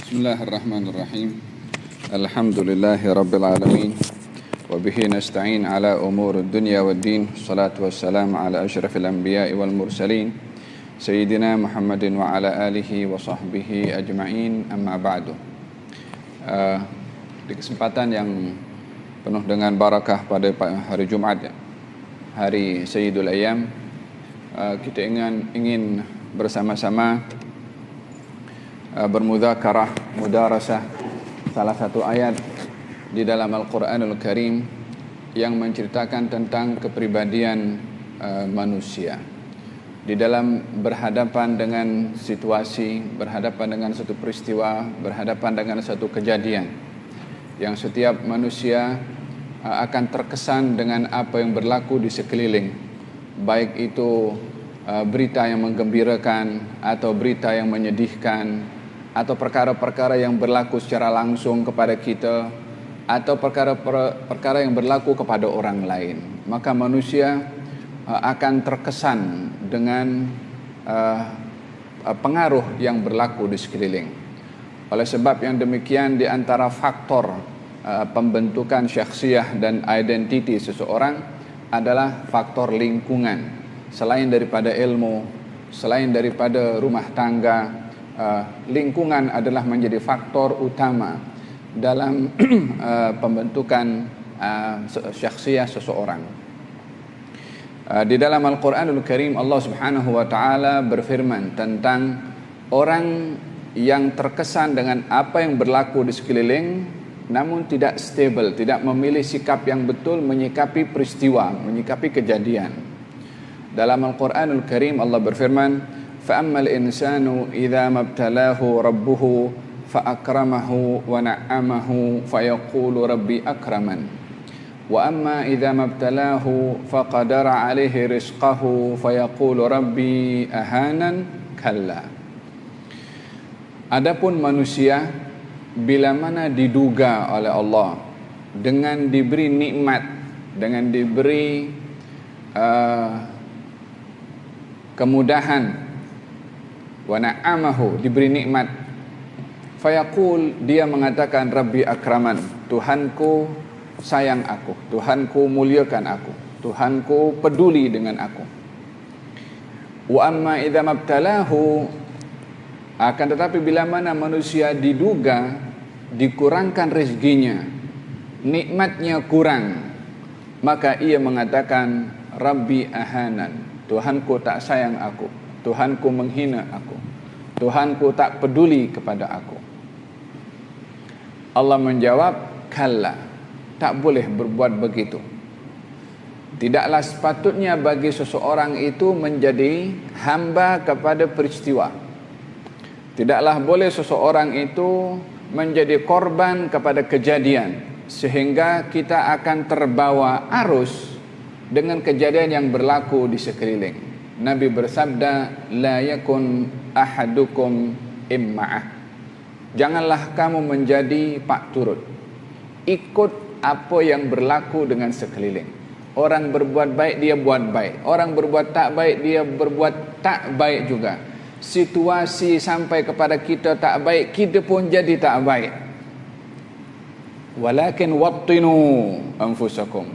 Bismillahirrahmanirrahim. Alhamdulillahi rabbil alamin. Wa bihi nasta'in ala umurud dunya waddin. Salatu wassalamu ala asyrafil anbiya'i wal mursalin Sayyidina Muhammadin wa ala alihi wa sahbihi ajma'in. Amma ba'du. Di kesempatan yang penuh dengan barakah pada hari Jumat, hari Sayyidul Ayyam, kita ingin bersama-sama mudarasah salah satu ayat di dalam Al-Quranul Karim yang menceritakan tentang kepribadian manusia di dalam berhadapan dengan situasi, berhadapan dengan satu peristiwa, berhadapan dengan satu kejadian yang setiap manusia akan terkesan dengan apa yang berlaku di sekeliling, baik itu berita yang menggembirakan atau berita yang menyedihkan, atau perkara-perkara yang berlaku secara langsung kepada kita, atau perkara-perkara yang berlaku kepada orang lain. Maka manusia akan terkesan dengan pengaruh yang berlaku di sekeliling. Oleh sebab yang demikian, di antara faktor pembentukan syakhsiyah dan identiti seseorang adalah faktor lingkungan. Selain daripada ilmu, selain daripada rumah tangga, lingkungan adalah menjadi faktor utama dalam pembentukan syakhsiyah seseorang. Di dalam Al-Quranul Karim, Allah Subhanahu wa Ta'ala berfirman tentang orang yang terkesan dengan apa yang berlaku di sekeliling, namun tidak stable, tidak memilih sikap yang betul menyikapi peristiwa, menyikapi kejadian. Dalam Al-Quranul Karim Allah berfirman, فَأَمَّا الْإِنسَانُ إِذَا مَبْتَلَاهُ رَبُّهُ فَأَكْرَمَهُ وَنَعَّمَهُ فَيَقُولُ رَبِّي أَكْرَمَنِ وَأَمَّا إِذَا مَبْتَلَاهُ فَقَدَرَ عَلَيْهِ رِزْقَهُ فَيَقُولُ رَبِّي أَهَانَنِ كَلَّا. Adapun manusia, bila mana diduga oleh Allah dengan diberi nikmat, dengan diberi kemudahan, wa na'amahu, diberi nikmat, fayaqul, dia mengatakan Rabbi akraman, Tuhanku sayang aku, Tuhanku muliakan aku, Tuhanku peduli dengan aku. Wa amma idza mabtalahu, akan tetapi bila mana manusia diduga dikurangkan rezekinya, nikmatnya kurang, maka ia mengatakan Rabbi ahanan, Tuhanku tak sayang aku, Tuhanku menghina aku, Tuhanku tak peduli kepada aku. Allah menjawab, kalla, tak boleh berbuat begitu. Tidaklah sepatutnya bagi seseorang itu menjadi hamba kepada peristiwa. Tidaklah boleh seseorang itu menjadi korban kepada kejadian, sehingga kita akan terbawa arus dengan kejadian yang berlaku di sekeliling. Nabi bersabda, la yakun ahadukum imma'ah, janganlah kamu menjadi pak turut, ikut apa yang berlaku dengan sekeliling. Orang berbuat baik, dia buat baik. Orang berbuat tak baik, dia berbuat tak baik juga. Situasi sampai kepada kita tak baik, kita pun jadi tak baik. Walakin wattinu anfusakum,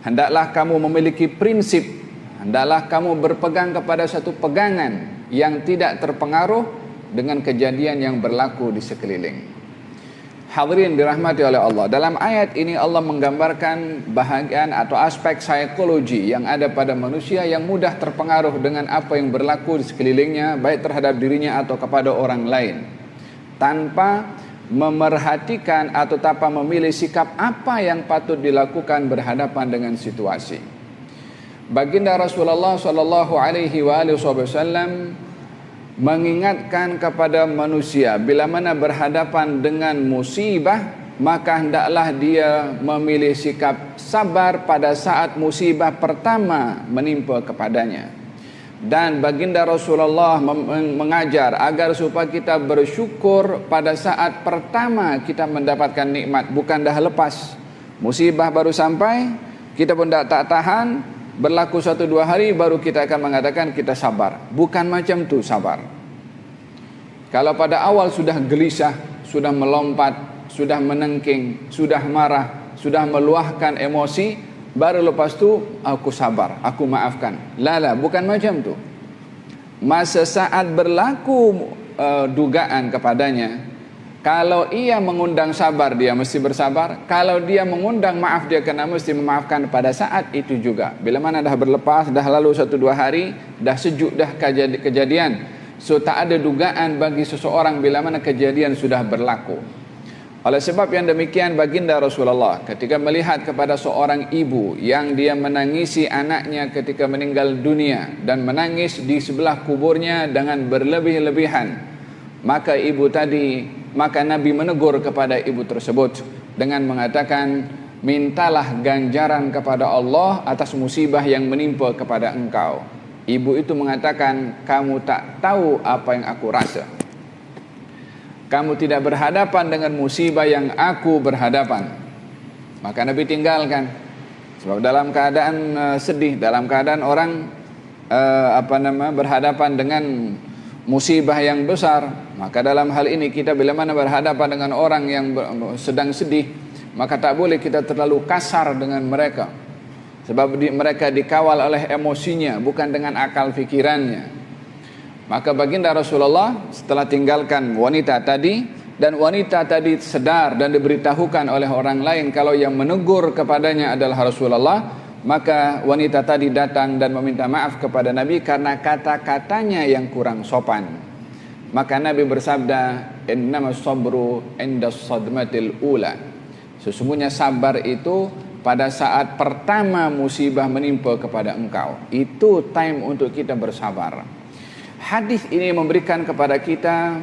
hendaklah kamu memiliki prinsip, hendaklah kamu berpegang kepada satu pegangan yang tidak terpengaruh dengan kejadian yang berlaku di sekeliling. Hadirin dirahmati oleh Allah, dalam ayat ini Allah menggambarkan bahagian atau aspek psikologi yang ada pada manusia yang mudah terpengaruh dengan apa yang berlaku di sekelilingnya, baik terhadap dirinya atau kepada orang lain, tanpa memerhatikan atau tanpa memilih sikap apa yang patut dilakukan berhadapan dengan situasi. Baginda Rasulullah sallallahu alaihi wasallam mengingatkan kepada manusia, bila mana berhadapan dengan musibah, maka hendaklah dia memilih sikap sabar pada saat musibah pertama menimpa kepadanya. Dan baginda Rasulullah mengajar agar supaya kita bersyukur pada saat pertama kita mendapatkan nikmat, bukan dah lepas musibah baru sampai, kita pun tak tahan, berlaku 1-2 hari baru kita akan mengatakan kita sabar. Bukan macam tu sabar. Kalau pada awal sudah gelisah, sudah melompat, sudah menengking, sudah marah, sudah meluahkan emosi, baru lepas tu aku sabar, aku maafkan. Lala, bukan macam tu. Masa saat berlaku dugaan kepadanya, kalau ia mengundang sabar, dia mesti bersabar. Kalau dia mengundang maaf, dia kena mesti memaafkan pada saat itu juga. Bila mana dah berlepas, dah lalu 1-2 hari, dah sejuk dah kejadian, so tak ada dugaan bagi seseorang bila mana kejadian sudah berlaku. Oleh sebab yang demikian, baginda Rasulullah ketika melihat kepada seorang ibu yang dia menangisi anaknya ketika meninggal dunia dan menangis di sebelah kuburnya dengan berlebih-lebihan, maka Nabi menegur kepada ibu tersebut dengan mengatakan, mintalah ganjaran kepada Allah atas musibah yang menimpa kepada engkau. Ibu itu mengatakan, kamu tak tahu apa yang aku rasa. Kamu tidak berhadapan dengan musibah yang aku berhadapan. Maka Nabi tinggalkan. Sebab dalam keadaan sedih, dalam keadaan orang berhadapan dengan musibah yang besar, maka dalam hal ini kita bila mana berhadapan dengan orang yang sedang sedih, maka tak boleh kita terlalu kasar dengan mereka. Sebab mereka dikawal oleh emosinya, bukan dengan akal fikirannya. Maka baginda Rasulullah setelah tinggalkan wanita tadi, dan wanita tadi sedar dan diberitahukan oleh orang lain kalau yang menegur kepadanya adalah Rasulullah, maka wanita tadi datang dan meminta maaf kepada Nabi karena kata-katanya yang kurang sopan. Maka Nabi bersabda, innamas sabru indas sadmatil ula. Sesungguhnya sabar itu pada saat pertama musibah menimpa kepada engkau. Itu time untuk kita bersabar. Hadis ini memberikan kepada kita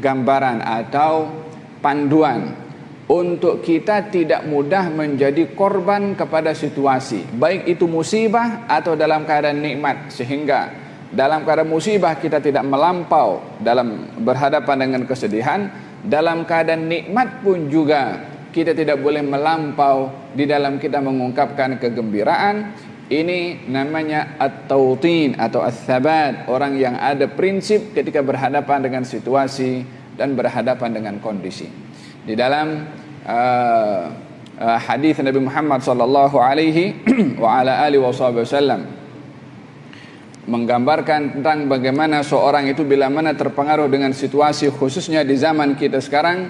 gambaran atau panduan untuk kita tidak mudah menjadi korban kepada situasi, baik itu musibah atau dalam keadaan nikmat, sehingga dalam keadaan musibah kita tidak melampau dalam berhadapan dengan kesedihan, dalam keadaan nikmat pun juga kita tidak boleh melampau di dalam kita mengungkapkan kegembiraan. Ini namanya at-tawtin atau as-sabat, orang yang ada prinsip ketika berhadapan dengan situasi dan berhadapan dengan kondisi. Di dalam hadis Nabi Muhammad sallallahu alaihi wa ala alihi wasallam menggambarkan tentang bagaimana seorang itu bila mana terpengaruh dengan situasi, khususnya di zaman kita sekarang,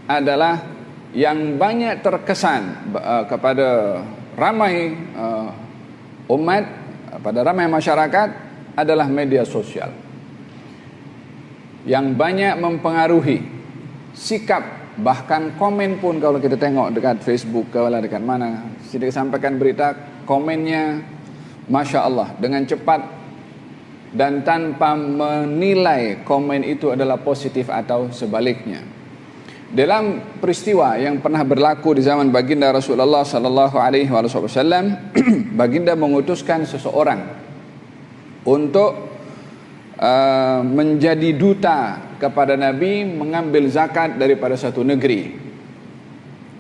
adalah yang banyak terkesan kepada ramai umat, pada ramai masyarakat adalah media sosial yang banyak mempengaruhi sikap, bahkan komen pun. Kalau kita tengok dekat Facebook, kalau dekat mana sedikit sampaikan berita, komennya Masya Allah dengan cepat dan tanpa menilai komen itu adalah positif atau sebaliknya. Dalam peristiwa yang pernah berlaku di zaman baginda Rasulullah sallallahu alaihi wasallam, baginda mengutuskan seseorang untuk menjadi duta kepada Nabi mengambil zakat daripada satu negeri.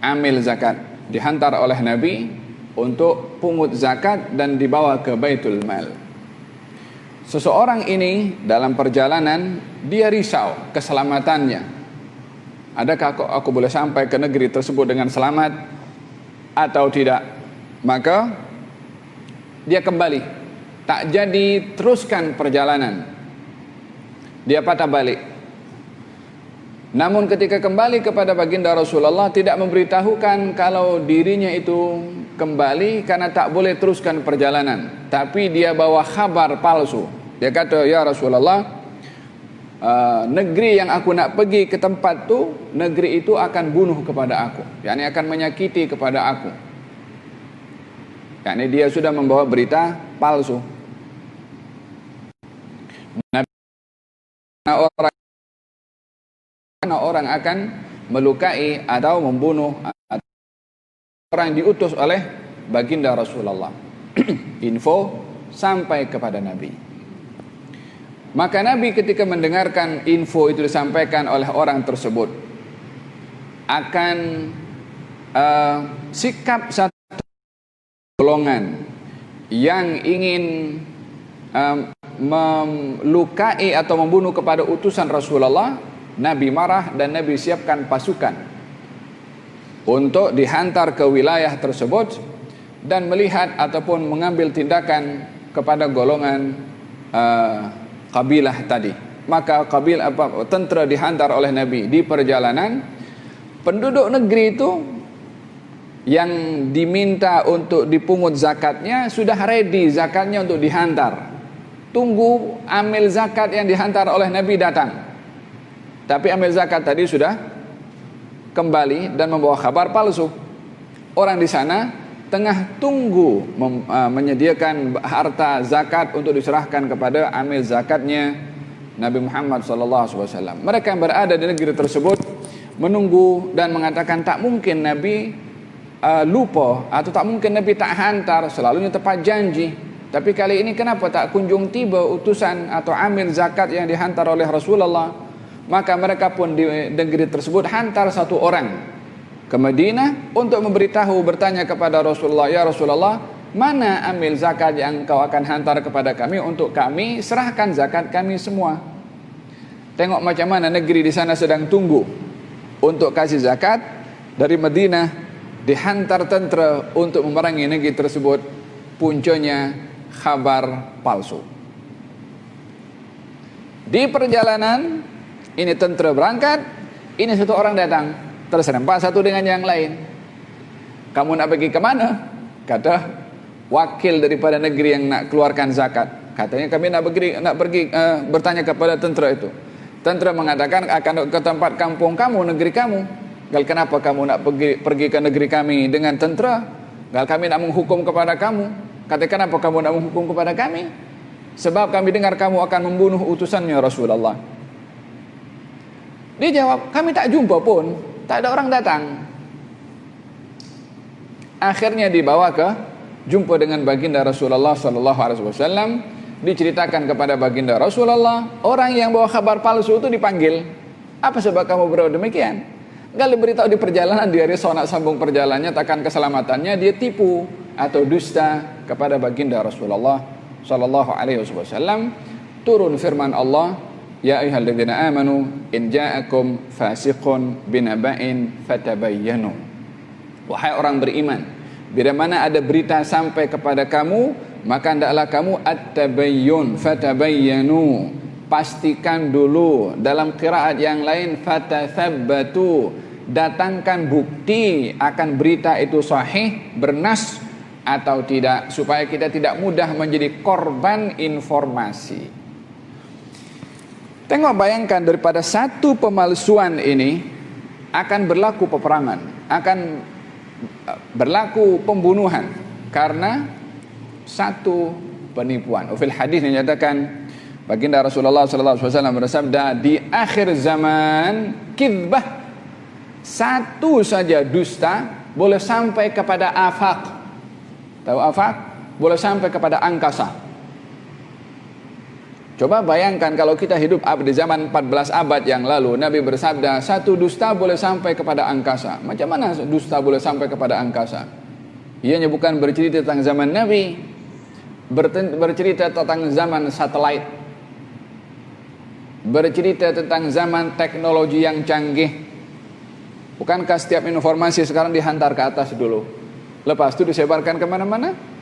Amil zakat dihantar oleh Nabi untuk pungut zakat dan dibawa ke Baitul Mal. Seseorang ini dalam perjalanan dia risau keselamatannya. Adakah aku boleh sampai ke negeri tersebut dengan selamat atau tidak? Maka dia kembali, tak jadi teruskan perjalanan, dia patah balik. Namun ketika kembali kepada baginda Rasulullah, tidak memberitahukan kalau dirinya itu kembali karena tak boleh teruskan perjalanan, tapi dia bawa kabar palsu. Dia kata, ya Rasulullah, negeri yang aku nak pergi ke tempat tu, negeri itu akan bunuh kepada aku, yakni akan menyakiti kepada aku. Yakni dia sudah membawa berita palsu. Orang akan melukai atau membunuh orang diutus oleh baginda Rasulullah. Info sampai kepada Nabi. Maka Nabi ketika mendengarkan info itu disampaikan oleh orang tersebut, akan sikap satu golongan yang ingin melukai atau membunuh kepada utusan Rasulullah, Nabi marah dan Nabi siapkan pasukan untuk dihantar ke wilayah tersebut dan melihat ataupun mengambil tindakan kepada golongan kabilah tadi. Maka tentera dihantar oleh Nabi di perjalanan. Penduduk negeri itu yang diminta untuk dipungut zakatnya sudah ready zakatnya untuk dihantar. Tunggu amil zakat yang dihantar oleh Nabi datang. Tapi amil zakat tadi sudah kembali dan membawa kabar palsu. Orang di sana tengah tunggu menyediakan harta zakat untuk diserahkan kepada amil zakatnya Nabi Muhammad SAW. Mereka yang berada di negeri tersebut menunggu dan mengatakan tak mungkin Nabi lupa atau tak mungkin Nabi tak hantar, selalunya tepat janji. Tapi kali ini kenapa tak kunjung tiba utusan atau amil zakat yang dihantar oleh Rasulullah? Maka mereka pun di negeri tersebut hantar satu orang ke Madinah untuk memberitahu, bertanya kepada Rasulullah, ya Rasulullah, mana amil zakat yang kau akan hantar kepada kami untuk kami serahkan zakat kami semua. Tengok macam mana negeri di sana sedang tunggu untuk kasih zakat. Dari Madinah dihantar tentera untuk memerangi negeri tersebut. Puncanya kabar palsu. Di perjalanan ini tentera berangkat, ini satu orang datang, terserempak satu dengan yang lain. Kamu nak pergi ke mana? Kata wakil daripada negeri yang nak keluarkan zakat. Katanya kami nak pergi bertanya kepada tentera itu. Tentera mengatakan akan ke tempat kampung kamu, negeri kamu. Gal, kenapa kamu nak pergi ke negeri kami dengan tentera? Gal, kami nak menghukum kepada kamu. Kata, kenapa kamu nak menghukum kepada kami? Sebab kami dengar kamu akan membunuh utusannya Rasulullah. Dia jawab, kami tak jumpa pun, tak ada orang datang. Akhirnya dibawa ke jumpa dengan baginda Rasulullah SAW. Diceritakan kepada baginda Rasulullah, orang yang bawa kabar palsu itu dipanggil. Apa sebab kamu berbuat demikian? Kalau beritahu di perjalanan, dia risau nak sambung perjalanannya, takkan keselamatannya, dia tipu atau dusta kepada baginda Rasulullah SAW. Turun firman Allah, ya ayyuhalladzina amanu in ja'akum fasiqun binaba'in fatabayyanu. Wahai orang beriman, bila mana ada berita sampai kepada kamu, maka hendaklah kamu at-tabayyun, fatabayyanu, pastikan dulu. Dalam qiraat yang lain fatathabbatu, datangkan bukti akan berita itu sahih, bernas atau tidak, supaya kita tidak mudah menjadi korban informasi. Tengok, bayangkan daripada satu pemalsuan ini akan berlaku peperangan, akan berlaku pembunuhan karena satu penipuan. Fil hadis dinyatakan baginda Rasulullah SAW bersabda, di akhir zaman kizbah, satu saja dusta boleh sampai kepada afaq. Tahu afaq? Boleh sampai kepada angkasa. Coba bayangkan kalau kita hidup di zaman 14 abad yang lalu, Nabi bersabda satu dusta boleh sampai kepada angkasa. Macam mana dusta boleh sampai kepada angkasa? Ianya bukan bercerita tentang zaman Nabi, bercerita tentang zaman satelit, bercerita tentang zaman teknologi yang canggih. Bukankah setiap informasi sekarang dihantar ke atas dulu, lepas itu disebarkan kemana-mana?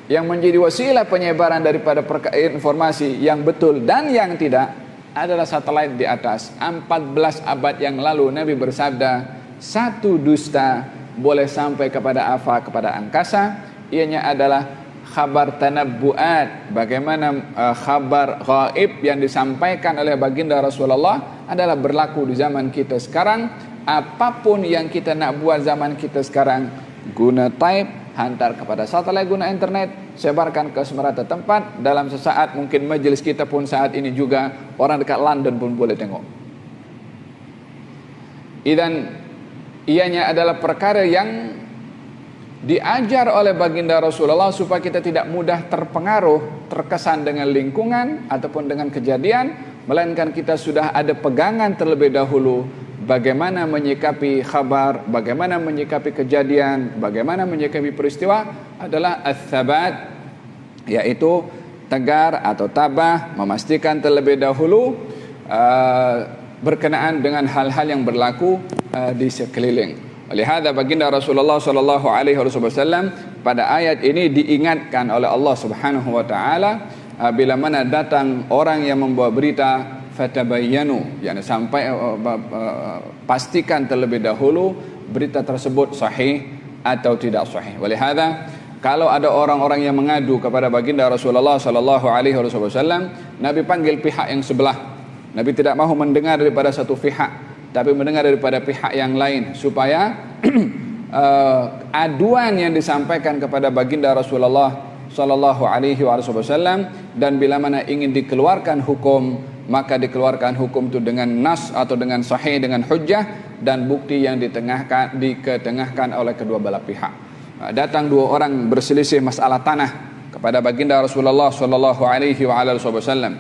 Yang menjadi wasilah penyebaran daripada informasi yang betul dan yang tidak adalah satelit di atas. 14 abad yang lalu Nabi bersabda, satu dusta boleh sampai kepada kepada angkasa. Ianya adalah khabar tanabbu'at, bagaimana khabar ghaib yang disampaikan oleh baginda Rasulullah adalah berlaku di zaman kita sekarang. Apapun yang kita nak buat zaman kita sekarang, guna type, hantar kepada satelit, guna internet, sebarkan ke semerata tempat. Dalam sesaat mungkin majelis kita pun saat ini juga orang dekat London pun boleh tengok. Dan ianya adalah perkara yang diajar oleh baginda Rasulullah supaya kita tidak mudah terpengaruh, terkesan dengan lingkungan ataupun dengan kejadian, melainkan kita sudah ada pegangan terlebih dahulu bagaimana menyikapi khabar, bagaimana menyikapi kejadian, bagaimana menyikapi peristiwa adalah ats-tsabat, yaitu tegar atau tabah, memastikan terlebih dahulu berkenaan dengan hal-hal yang berlaku di sekeliling. Oleh hadza baginda Rasulullah sallallahu alaihi wasallam pada ayat ini diingatkan oleh Allah Subhanahu wa taala bila mana datang orang yang membawa berita, fatabayyanu, yakni sampai pastikan terlebih dahulu berita tersebut sahih atau tidak sahih. Oleh hadza kalau ada orang-orang yang mengadu kepada baginda Rasulullah sallallahu alaihi wasallam, Nabi panggil pihak yang sebelah. Nabi tidak mahu mendengar daripada satu pihak, tapi mendengar daripada pihak yang lain, supaya aduan yang disampaikan kepada baginda Rasulullah sallallahu alaihi wasallam, dan bila mana ingin dikeluarkan hukum, maka dikeluarkan hukum itu dengan nas atau dengan sahih, dengan hujjah dan bukti yang diketengahkan oleh kedua belah pihak. Datang dua orang berselisih masalah tanah kepada baginda Rasulullah sallallahu alaihi wasallam.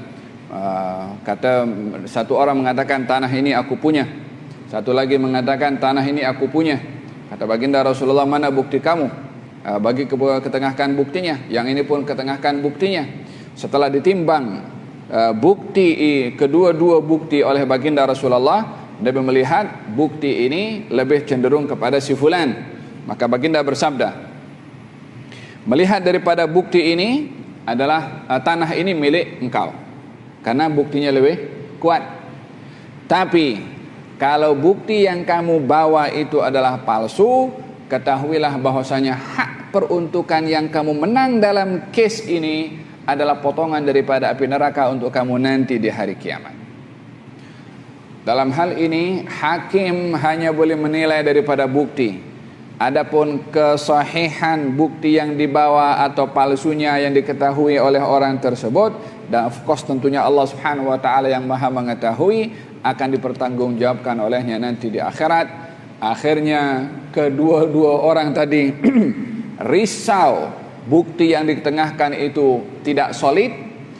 Kata satu orang mengatakan tanah ini aku punya, satu lagi mengatakan tanah ini aku punya. Kata baginda Rasulullah, mana bukti kamu? Bagi ketengahkan buktinya. Yang ini pun ketengahkan buktinya. Setelah ditimbang bukti, kedua-dua bukti oleh baginda Rasulullah, dia melihat bukti ini lebih cenderung kepada si fulan. Maka baginda bersabda, melihat daripada bukti ini adalah tanah ini milik engkau, karena buktinya lebih kuat. Tapi kalau bukti yang kamu bawa itu adalah palsu, ketahuilah bahwasanya hak peruntukan yang kamu menang dalam kes ini adalah potongan daripada api neraka untuk kamu nanti di hari kiamat. Dalam hal ini hakim hanya boleh menilai daripada bukti. Adapun kesahihan bukti yang dibawa atau palsunya yang diketahui oleh orang tersebut, dan of course tentunya Allah Subhanahu wa taala yang Maha mengetahui, akan dipertanggungjawabkan olehnya nanti di akhirat. Akhirnya kedua-dua orang tadi risau bukti yang ditengahkan itu tidak solid,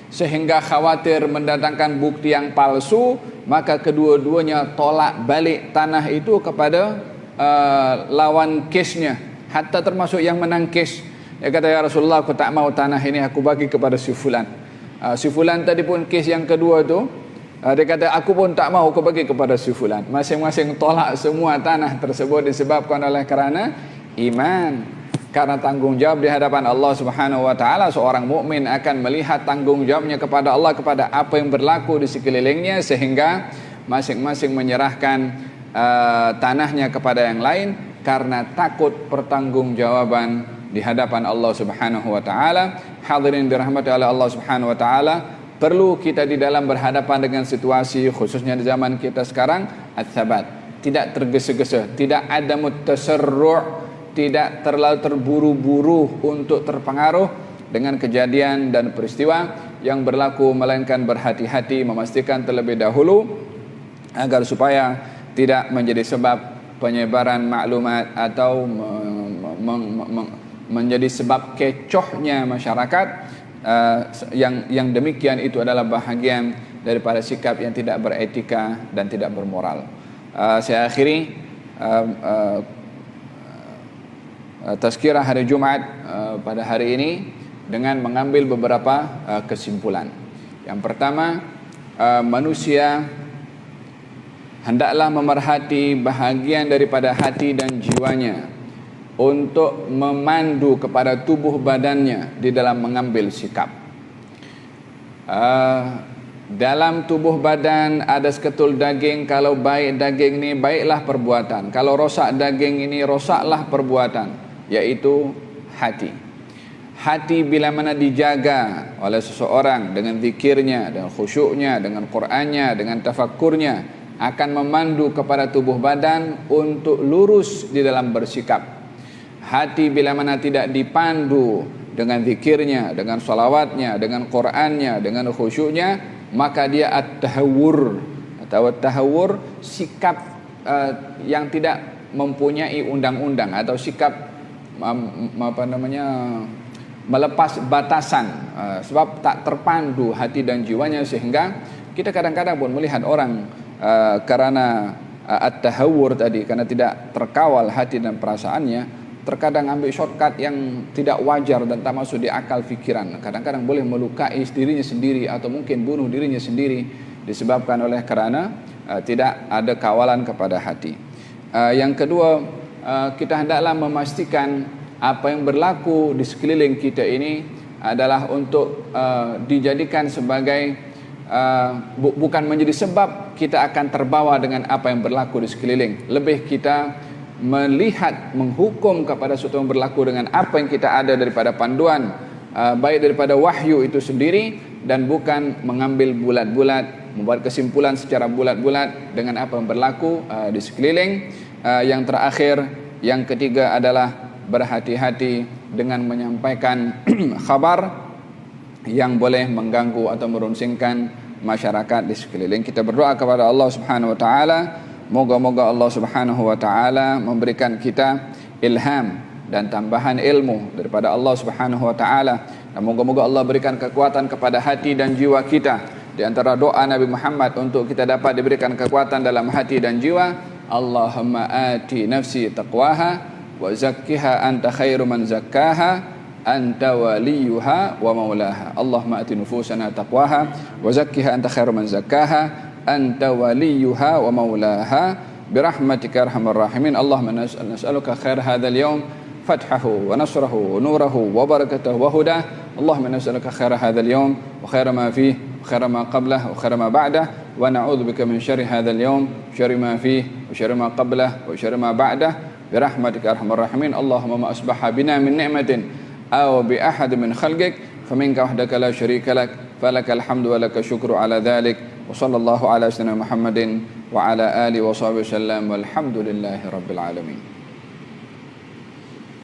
sehingga khawatir mendatangkan bukti yang palsu, maka kedua-duanya tolak balik tanah itu kepada lawan kesnya, hatta termasuk yang menang kes. Dia kata, ya Rasulullah, aku tak mau tanah ini, aku bagi kepada si fulan. Si fulan tadi pun kes yang kedua tu, dia kata, aku pun tak mau, aku bagi kepada si fulan. Masing-masing tolak semua tanah tersebut disebabkan oleh kerana iman. Karena tanggungjawab di hadapan Allah Subhanahu wa taala, seorang mukmin akan melihat tanggungjawabnya kepada Allah, kepada apa yang berlaku di sekelilingnya, sehingga masing-masing menyerahkan tanahnya kepada yang lain karena takut pertanggungjawaban di hadapan Allah Subhanahu wa taala. Hadirin dirahmati oleh Allah Subhanahu wa taala, perlu kita di dalam berhadapan dengan situasi khususnya di zaman kita sekarang ats-tsabat, tidak tergesa-gesa, tidak ada mutasarru', tidak terlalu terburu-buru untuk terpengaruh dengan kejadian dan peristiwa yang berlaku, melainkan berhati-hati, memastikan terlebih dahulu agar supaya tidak menjadi sebab penyebaran maklumat atau menjadi sebab kecohnya masyarakat. Yang demikian itu adalah bahagian daripada sikap yang tidak beretika dan tidak bermoral. Saya akhiri tazkirah hari Jumat pada hari ini dengan mengambil beberapa kesimpulan. Yang pertama, manusia hendaklah memerhati bahagian daripada hati dan jiwanya untuk memandu kepada tubuh badannya di dalam mengambil sikap. Dalam tubuh badan ada seketul daging. Kalau baik daging ini, baiklah perbuatan. Kalau rosak daging ini, rosaklah perbuatan, yaitu hati. Hati bila mana dijaga oleh seseorang dengan zikirnya, dengan khusyuknya, dengan Qur'annya, dengan tafakkurnya, akan memandu kepada tubuh badan untuk lurus di dalam bersikap. Hati bila mana tidak dipandu dengan zikirnya, dengan salawatnya, dengan Qur'annya, dengan khusyuknya, maka dia at-tahawur atau at-tahawur, sikap yang tidak mempunyai undang-undang, atau sikap melepas batasan, sebab tak terpandu hati dan jiwanya. Sehingga kita kadang-kadang pun melihat orang karena at-tahawur tadi, karena tidak terkawal hati dan perasaannya, terkadang ambil shortcut yang tidak wajar dan tak masuk di akal fikiran. Kadang-kadang boleh melukai dirinya sendiri atau mungkin bunuh dirinya sendiri disebabkan oleh karena tidak ada kawalan kepada hati. Yang kedua, kita hendaklah memastikan apa yang berlaku di sekeliling kita ini adalah untuk dijadikan sebagai bukan menjadi sebab kita akan terbawa dengan apa yang berlaku di sekeliling. Lebih kita melihat, menghukum kepada sesuatu yang berlaku dengan apa yang kita ada daripada panduan, baik daripada wahyu itu sendiri, dan bukan mengambil bulat-bulat, membuat kesimpulan secara bulat-bulat dengan apa yang berlaku di sekeliling. Yang terakhir, yang ketiga adalah berhati-hati dengan menyampaikan khabar yang boleh mengganggu atau merunsingkan masyarakat di sekeliling. Kita berdoa kepada Allah Subhanahu wa taala, moga-moga Allah Subhanahu wa taala memberikan kita ilham dan tambahan ilmu daripada Allah Subhanahu wa taala, dan moga-moga Allah berikan kekuatan kepada hati dan jiwa kita. Di antara doa Nabi Muhammad untuk kita dapat diberikan kekuatan dalam hati dan jiwa, Allahumma ati nafsi taqwaha wa zakkiha anta khairu man zakkaha anta waliyuha wa maulaha. Allahumma ati nufusana taqwaha wa zakkiha anta khairu man zakkaha anta waliyuha wa maulaha birahmatika arhamar rahimin. Allahumma nas'aluka khair hadzal yawm fathahu wa nasrahu wa nurahu wa barakatahu wa hudah. Allahumma nas'aluka khair hadzal yawm wa khair ma fihi wa khair ma qablahu wa khair ma ba'dahu wa na'udzubika min syarri hadzal yawm syarri ma fihi wa syarri ma qablahu wa syarri ma ba'dahu birahmatika arhamar rahimin. Allahumma ma asbaha bina min ni'matin aw bi ahad min khalqik faminka wahdaka la syarika lak falakal hamdu wa lakal syukru ala dhalik. Wa sallallahu ala sayyidina Muhammadin wa ala alihi wa sahbihi wasallam walhamdulillahi rabbil alamin.